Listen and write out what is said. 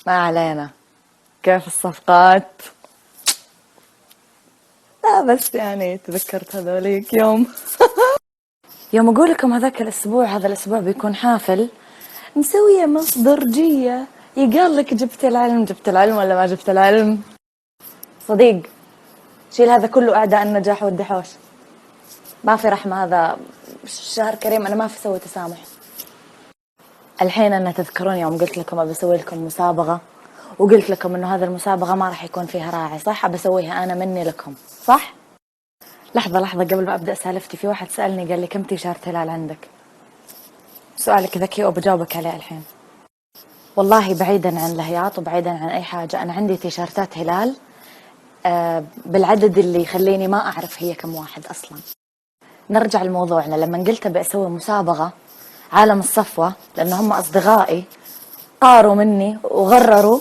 ما علينا. كيف الصفقات؟ لا بس يعني تذكرت هذوليك يوم أقول لكم هذاك الأسبوع، هذا الأسبوع بيكون حافل مسوية مصدرجية. يقال لك جبت العلم، جبت العلم ولا ما جبت العلم؟ صديق، شيل هذا كله أعداء النجاح والدحوش. ما في رحمة، هذا شهر كريم، أنا ما في سوي تسامح. الحين أنا تذكرون يوم قلت لكم أبى أسوي لكم مسابقة، وقلت لكم إنه هذا المسابقة ما راح يكون فيها راعي، صح؟ أبى أسويها أنا مني لكم، صح؟ لحظة لحظة قبل ما أبدأ سالفتي، في واحد سألني قال لي كم تيشيرت هلال عندك؟ سؤالك ذكي وبجاوبك عليه الحين. والله بعيدا عن الهياط وبعيدا عن أي حاجة، أنا عندي تيشيرتات هلال بالعدد اللي يخليني ما أعرف هي كم واحد أصلا. نرجع لموضوعنا. لما قلت بأسوي مسابقة عالم الصفوة، لأن هم أصدقائي طاروا مني وغرروا